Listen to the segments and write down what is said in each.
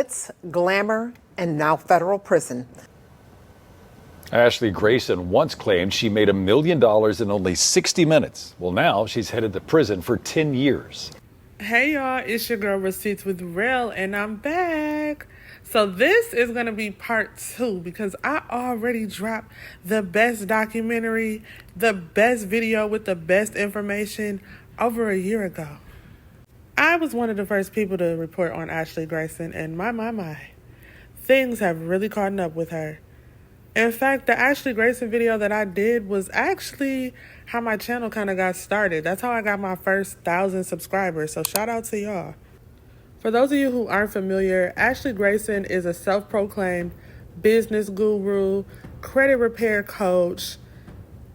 glitz, glamour, and now federal prison. Ashley Grayson once claimed she made $1 million in only 60 minutes. Well, now she's headed to prison for 10 years. Hey y'all, it's your girl Receipts with Rel, and I'm back. So this is going to be part 2 because I already dropped the best documentary, the best video with the best information over a year ago. I was one of the first people to report on Ashley Grayson, and my, things have really caught up with her. In fact, the Ashley Grayson video that I did was actually how my channel kind of got started. That's how I got my first 1,000 subscribers, so shout out to y'all. For those of you who aren't familiar, Ashley Grayson is a self-proclaimed business guru, credit repair coach,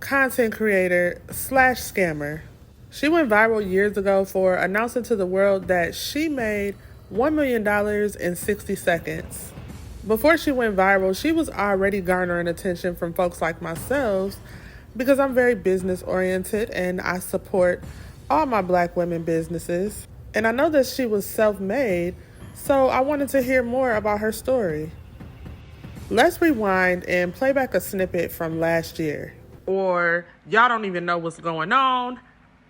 content creator / scammer. She went viral years ago for announcing to the world that she made $1 million in 60 seconds. Before she went viral, she was already garnering attention from folks like myself because I'm very business oriented and I support all my Black women businesses. And I know that she was self-made, so I wanted to hear more about her story. Let's rewind and play back a snippet from last year. Or y'all don't even know what's going on.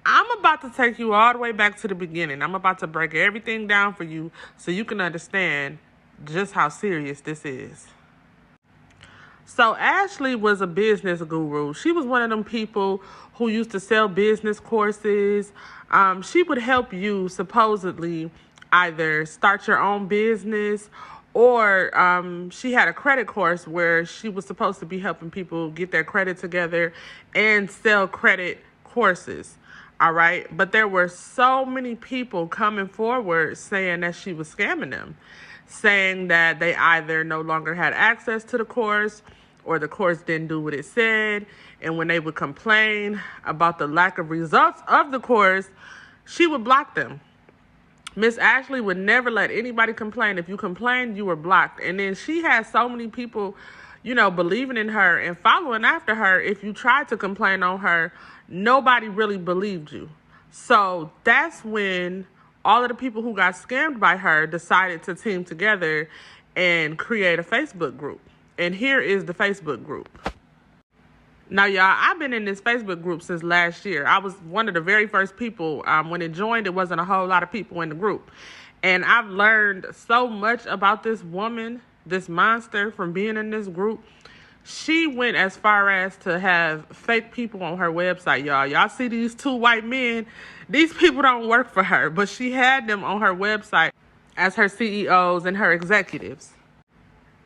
I'm about to take you all the way back to the beginning. I'm about to break everything down for you so you can understand just how serious this is. So Ashley was a business guru. She was one of them people who used to sell business courses. She would help you supposedly either start your own business or she had a credit course where she was supposed to be helping people get their credit together and sell credit courses. All right. But there were so many people coming forward saying that she was scamming them, saying that they either no longer had access to the course or the course didn't do what it said. And when they would complain about the lack of results of the course, she would block them. Miss Ashley would never let anybody complain. If you complained, you were blocked. And then she had so many people, believing in her and following after her. If you tried to complain on her, nobody really believed you. So that's when all of the people who got scammed by her decided to team together and create a Facebook group. And here is the Facebook group. Now, y'all, I've been in this Facebook group since last year. I was one of the very first people. When it joined, it wasn't a whole lot of people in the group. And I've learned so much about this woman, this monster, from being in this group. She went as far as to have fake people on her website, y'all. Y'all see these 2 white men? These people don't work for her, but she had them on her website as her CEOs and her executives.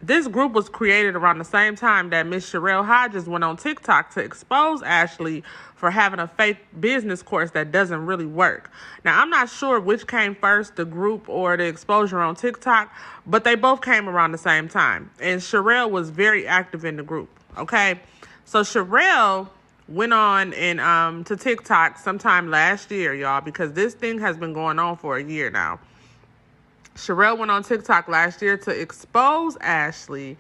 This group was created around the same time that Miss Sherelle Hodges went on TikTok to expose Ashley for having a fake business course that doesn't really work. Now, I'm not sure which came first, the group or the exposure on TikTok, but they both came around the same time. And Sherelle was very active in the group, okay? So Sherelle went on and to TikTok sometime last year, y'all, because this thing has been going on for a year now. Sherelle went on TikTok last year to expose Ashley,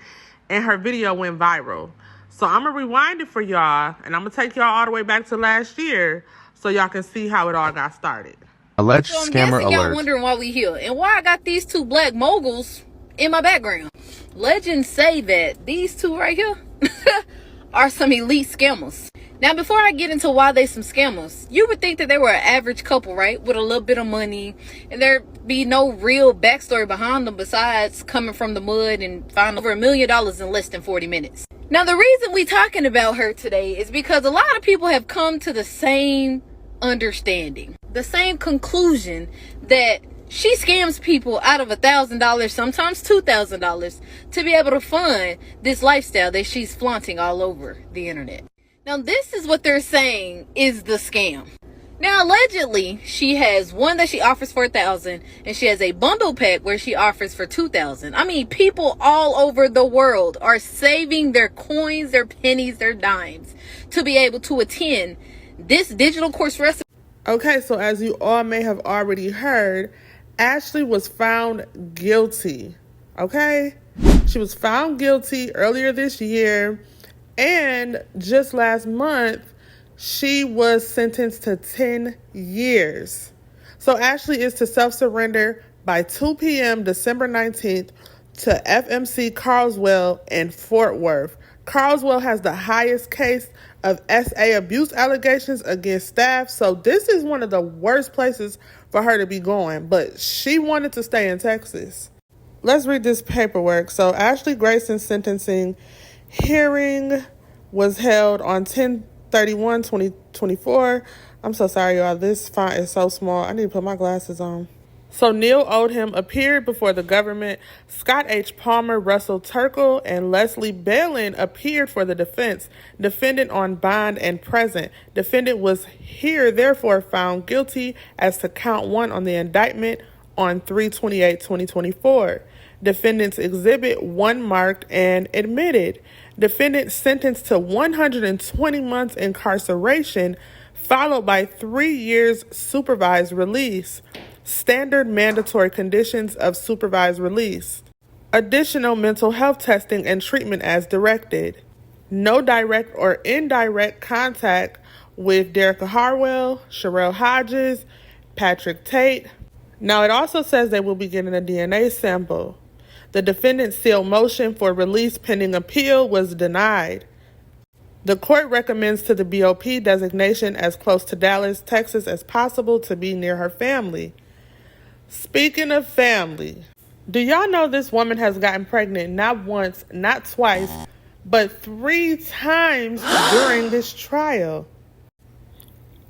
and her video went viral. So I'm going to rewind it for y'all, and I'm going to take y'all all the way back to last year so y'all can see how it all got started. Alleged scammer alert. Y'all wondering why we here and why I got these 2 black moguls in my background. Legends say that these 2 right here are some elite scammers. Now, before I get into why they some scammers, you would think that they were an average couple, right? With a little bit of money, and there'd be no real backstory behind them besides coming from the mud and finding over $1 million in less than 40 minutes. Now, the reason we talking about her today is because a lot of people have come to the same understanding, the same conclusion that she scams people out of $1,000, sometimes $2,000, to be able to fund this lifestyle that she's flaunting all over the internet. Now, this is what they're saying is the scam. Now, allegedly, she has one that she offers for $1,000, and she has a bundle pack where she offers for $2,000. I mean, people all over the world are saving their coins, their pennies, their dimes to be able to attend this digital course recipe. Okay, so as you all may have already heard, Ashley was found guilty. Okay? She was found guilty earlier this year, and just last month, she was sentenced to 10 years. So Ashley is to self-surrender by 2 p.m. December 19th to FMC Carswell in Fort Worth. Carswell has the highest case of SA abuse allegations against staff, so this is one of the worst places for her to be going, but she wanted to stay in Texas. Let's read this paperwork. So Ashley Grayson's sentencing hearing was held on 10/31/2024. I'm so sorry, y'all. This font is so small. I need to put my glasses on. So Neil Oldham appeared before the government. Scott H. Palmer, Russell Turkle, and Leslie Balin appeared for the defense. Defendant on bond and present. Defendant was here, therefore, found guilty as to count 1 on the indictment on 3/28/2024. Defendant's exhibit 1 marked and admitted. Defendant sentenced to 120 months incarceration, followed by 3 years supervised release. Standard mandatory conditions of supervised release. Additional mental health testing and treatment as directed. No direct or indirect contact with Derek Harwell, Sherelle Hodges, Patrick Tate. Now it also says they will be getting a DNA sample. The defendant's sealed motion for release pending appeal was denied. The court recommends to the BOP designation as close to Dallas, Texas as possible to be near her family. Speaking of family, do y'all know this woman has gotten pregnant not once, not twice, but 3 times during this trial?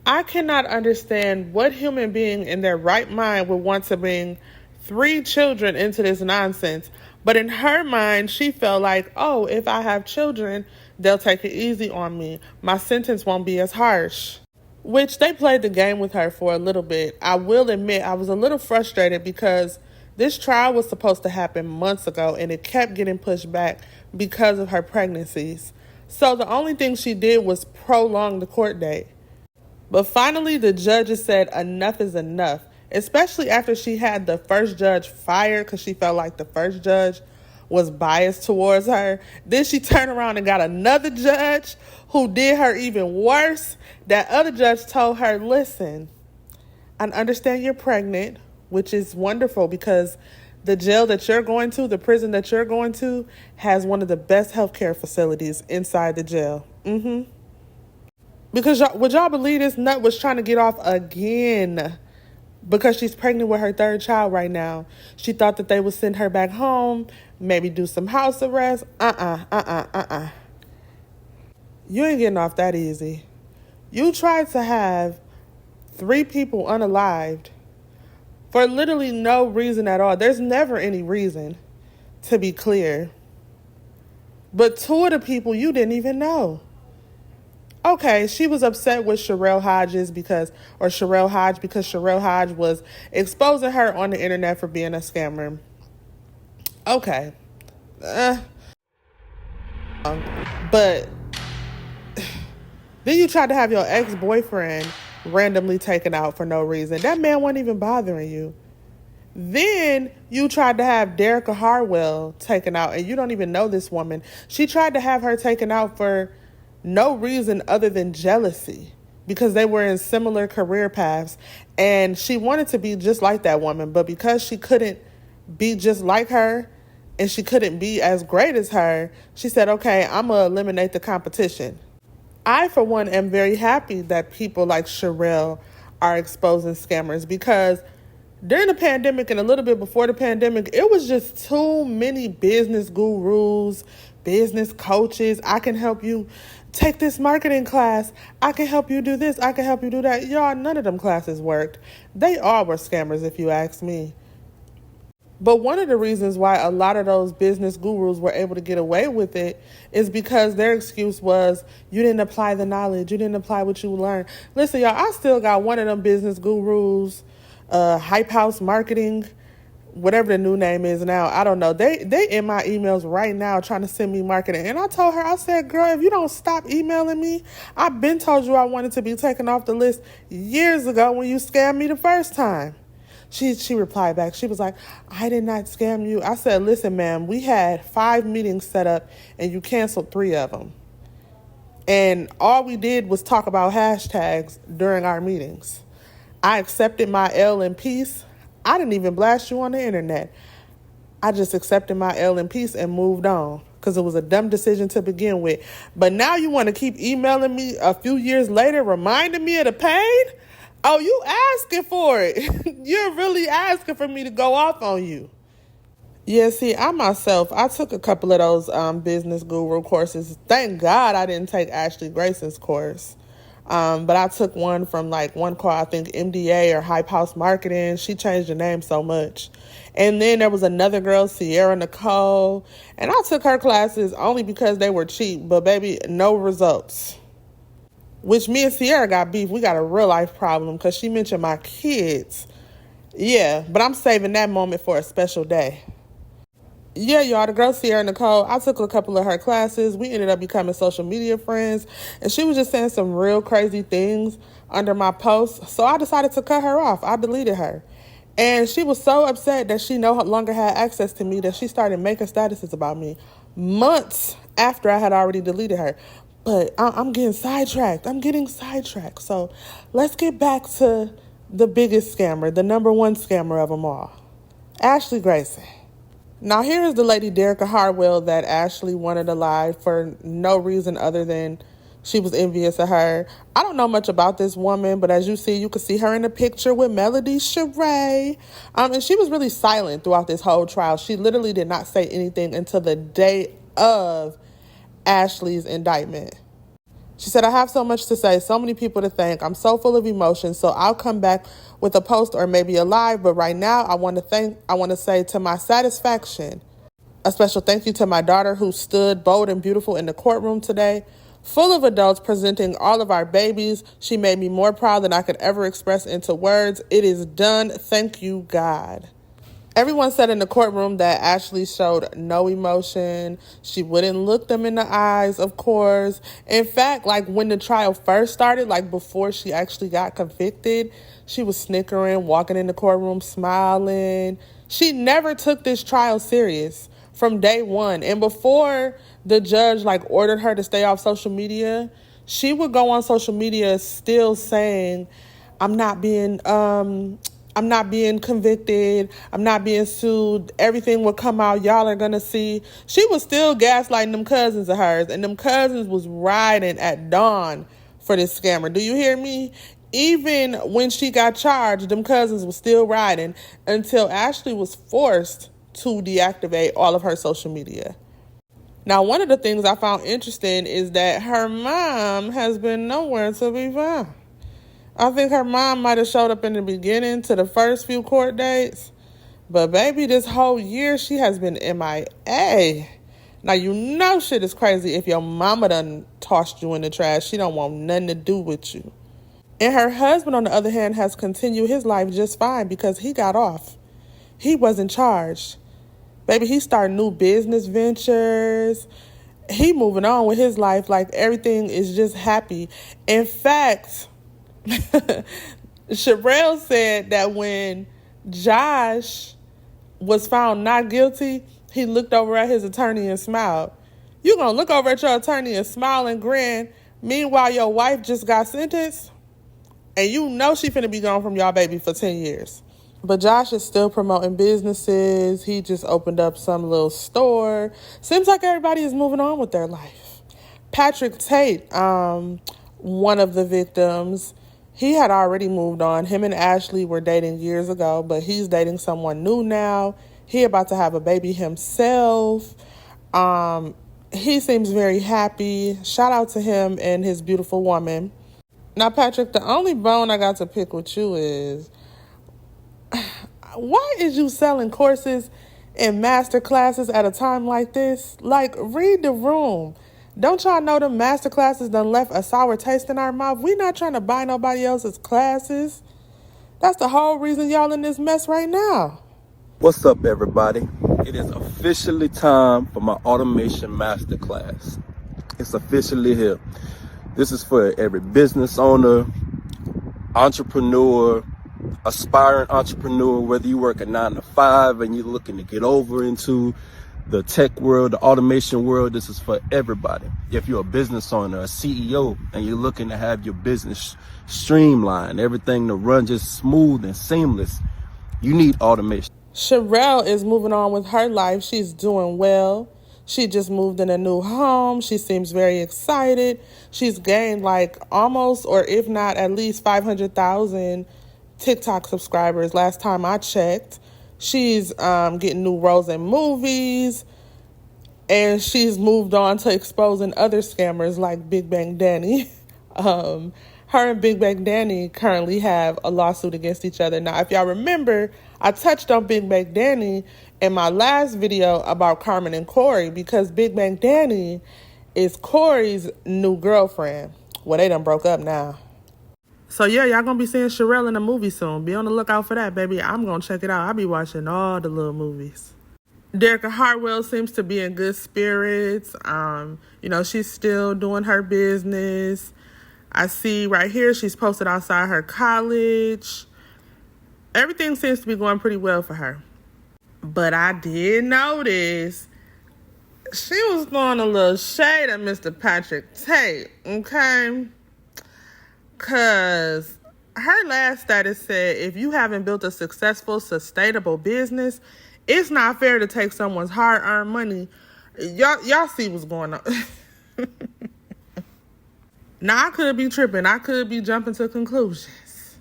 I cannot understand what human being in their right mind would want to bring 3 children into this nonsense. But in her mind, she felt like, oh, if I have children, they'll take it easy on me. My sentence won't be as harsh. Which they played the game with her for a little bit. I will admit I was a little frustrated because this trial was supposed to happen months ago and it kept getting pushed back because of her pregnancies. So the only thing she did was prolong the court date. But finally, the judges said enough is enough, especially after she had the first judge fired because she felt like the first judge was biased towards her. Then she turned around and got another judge who did her even worse. That other judge told her, listen, I understand you're pregnant, which is wonderful because the jail that you're going to, the prison that you're going to, has one of the best healthcare facilities inside the jail. Because would y'all believe this nut was trying to get off again because she's pregnant with her 3rd child right now. She thought that they would send her back home, maybe do some house arrest. You ain't getting off that easy. You tried to have 3 people unalived for literally no reason at all. There's never any reason, to be clear. But 2 of the people you didn't even know. Okay, she was upset with Sherelle Hodge because Sherelle Hodge was exposing her on the internet for being a scammer. Okay. But then you tried to have your ex-boyfriend randomly taken out for no reason. That man wasn't even bothering you. Then you tried to have Derek Harwell taken out, and you don't even know this woman. She tried to have her taken out for no reason other than jealousy because they were in similar career paths, and she wanted to be just like that woman, but because she couldn't be just like her and she couldn't be as great as her, she said, okay, I'm going to eliminate the competition. I, for one, am very happy that people like Sherelle are exposing scammers because during the pandemic and a little bit before the pandemic, it was just too many business gurus, business coaches. I can help you take this marketing class. I can help you do this. I can help you do that. Y'all, none of them classes worked. They all were scammers, if you ask me. But one of the reasons why a lot of those business gurus were able to get away with it is because their excuse was, you didn't apply the knowledge. You didn't apply what you learned. Listen, y'all, I still got one of them business gurus, Hype House Marketing, whatever the new name is now. I don't know. They in my emails right now trying to send me marketing. And I told her, I said, girl, if you don't stop emailing me, I've been told you I wanted to be taken off the list years ago when you scammed me the first time. She replied back. She was like, I did not scam you. I said, listen, ma'am, we had 5 meetings set up and you canceled 3 of them. And all we did was talk about hashtags during our meetings. I accepted my L in peace. I didn't even blast you on the internet. I just accepted my L in peace and moved on because it was a dumb decision to begin with. But now you want to keep emailing me a few years later, reminding me of the pain? Oh, you asking for it. You're really asking for me to go off on you. Yeah, see, I took a couple of those business guru courses. Thank God I didn't take Ashley Grayson's course. But I took one from one called, I think, MDA or Hype House Marketing. She changed the name so much. And then there was another girl, Sierra Nicole. And I took her classes only because they were cheap. But baby, no results. Which me and Sierra got beef. We got a real life problem because she mentioned my kids. Yeah, but I'm saving that moment for a special day. Yeah, y'all, the girl Sierra Nicole, I took a couple of her classes. We ended up becoming social media friends. And she was just saying some real crazy things under my posts. So I decided to cut her off. I deleted her. And she was so upset that she no longer had access to me that she started making statuses about me months after I had already deleted her. But I'm getting sidetracked. So let's get back to the biggest scammer, the number one scammer of them all, Ashley Grayson. Now, here is the lady, Derica Harwell, that Ashley wanted alive for no reason other than she was envious of her. I don't know much about this woman, but as you see, you can see her in the picture with Melody Sheree. And she was really silent throughout this whole trial. She literally did not say anything until the day of Ashley's indictment. She said, I have so much to say, so many people to thank. I'm so full of emotion, so I'll come back with a post or maybe a live. But right now, I want to say to my satisfaction, a special thank you to my daughter who stood bold and beautiful in the courtroom today, full of adults presenting all of our babies. She made me more proud than I could ever express into words. It is done. Thank you, God. Everyone said in the courtroom that Ashley showed no emotion. She wouldn't look them in the eyes, of course. In fact, when the trial first started, before she actually got convicted, she was snickering, walking in the courtroom, smiling. She never took this trial serious from day one. And before the judge ordered her to stay off social media, she would go on social media still saying, I'm not being convicted. I'm not being sued. Everything will come out. Y'all are going to see. She was still gaslighting them cousins of hers. And them cousins was riding at dawn for this scammer. Do you hear me? Even when she got charged, them cousins was still riding until Ashley was forced to deactivate all of her social media. Now, one of the things I found interesting is that her mom has been nowhere to be found. I think her mom might have showed up in the beginning to the first few court dates. But baby, this whole year, she has been MIA. Now, you know shit is crazy if your mama done tossed you in the trash. She don't want nothing to do with you. And her husband, on the other hand, has continued his life just fine because he got off. He wasn't charged. Baby, he started new business ventures. He moving on with his life like everything is just happy. In fact, Sherelle said that when Josh was found not guilty, he looked over at his attorney and smiled. You gonna look over at your attorney and smile and grin, meanwhile your wife just got sentenced? And you know she finna be gone from y'all baby for 10 years. But Josh is still promoting businesses. He just opened up some little store. Seems like everybody is moving on with their life. Patrick Tate, one of the victims, he had already moved on. Him and Ashley were dating years ago, but he's dating someone new now. He about to have a baby himself. He seems very happy. Shout out to him and his beautiful woman. Now, Patrick, the only bone I got to pick with you is, why is you selling courses and master classes at a time like this? Read the room. Don't y'all know the master classes done left a sour taste in our mouth? We not trying to buy nobody else's classes. That's the whole reason y'all in this mess right now. What's up, everybody? It is officially time for my automation masterclass. It's officially here. This is for every business owner, entrepreneur, aspiring entrepreneur, whether you work a 9 to 5 and you're looking to get over into the tech world, the automation world. This is for everybody. If you're a business owner, a CEO, and you're looking to have your business streamlined, everything to run just smooth and seamless, You need automation. Sherelle is moving on with her life. She's doing well. She just moved in a new home. She seems very excited. She's gained like almost, or if not, at least 500,000 TikTok subscribers last time I checked. She's getting new roles in movies. And she's moved on to exposing other scammers like Big Bang Danny. Her and Big Bang Danny currently have a lawsuit against each other. Now, if y'all remember, I touched on Big Bang Danny in my last video about Carmen and Corey because Big Bang Danny is Corey's new girlfriend. Well, they done broke up now. So, yeah, y'all gonna be seeing Sherelle in a movie soon. Be on the lookout for that, baby. I'm gonna check it out. I'll be watching all the little movies. Derrica Hartwell seems to be in good spirits. She's still doing her business. I see right here she's posted outside her college. Everything seems to be going pretty well for her. But I did notice she was throwing a little shade at Mr. Patrick Tate, okay? Because her last status said, if you haven't built a successful, sustainable business, it's not fair to take someone's hard-earned money. Y'all see what's going on. Now, I could be tripping. I could be jumping to conclusions.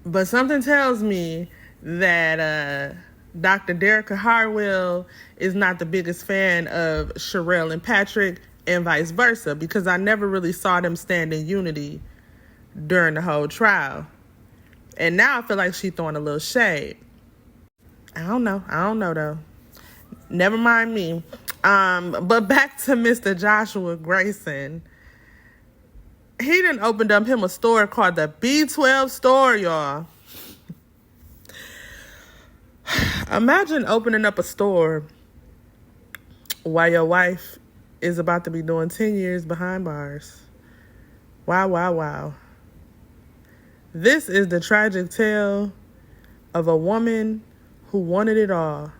But something tells me that Dr. Derrica Hartwell is not the biggest fan of Sherelle and Patrick and vice versa, because I never really saw them stand in unity during the whole trial. And now I feel like she's throwing a little shade. I don't know though. Never mind me. But back to Mr. Joshua Grayson. He done opened up him a store called the B12 store, y'all. Imagine opening up a store while your wife is about to be doing 10 years behind bars. Wow, wow, wow. This is the tragic tale of a woman who wanted it all.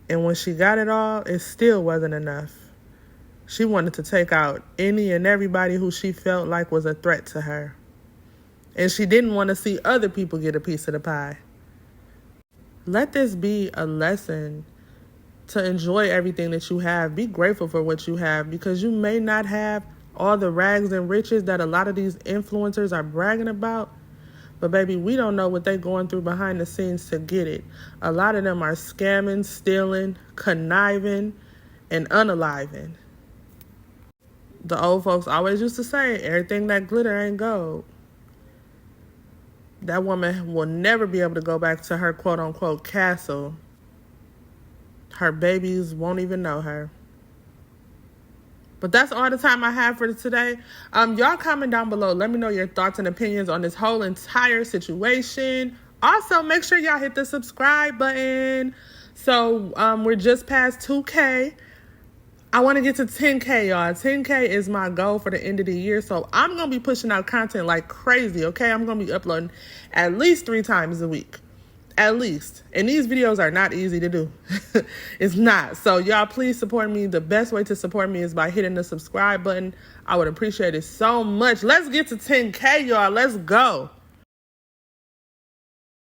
And when she got it all, it still wasn't enough. She wanted to take out any and everybody who she felt like was a threat to her. And she didn't want to see other people get a piece of the pie. Let this be a lesson to enjoy everything that you have. Be grateful for what you have, because you may not have all the rags and riches that a lot of these influencers are bragging about. But baby, we don't know what they're going through behind the scenes to get it. A lot of them are scamming, stealing, conniving, and unaliving. The old folks always used to say, everything that glitter ain't gold. That woman will never be able to go back to her quote-unquote castle. Her babies won't even know her. But that's all the time I have for today. Y'all comment down below. Let me know your thoughts and opinions on this whole entire situation. Also, make sure y'all hit the subscribe button. So we're just past 2K. I want to get to 10K, y'all. 10K is my goal for the end of the year. So I'm going to be pushing out content like crazy, okay? I'm going to be uploading at least 3 times a week. At least. And these videos are not easy to do. It's not. So y'all please support me. The best way to support me is by hitting the subscribe button. I would appreciate it so much. Let's get to 10K, y'all. Let's go.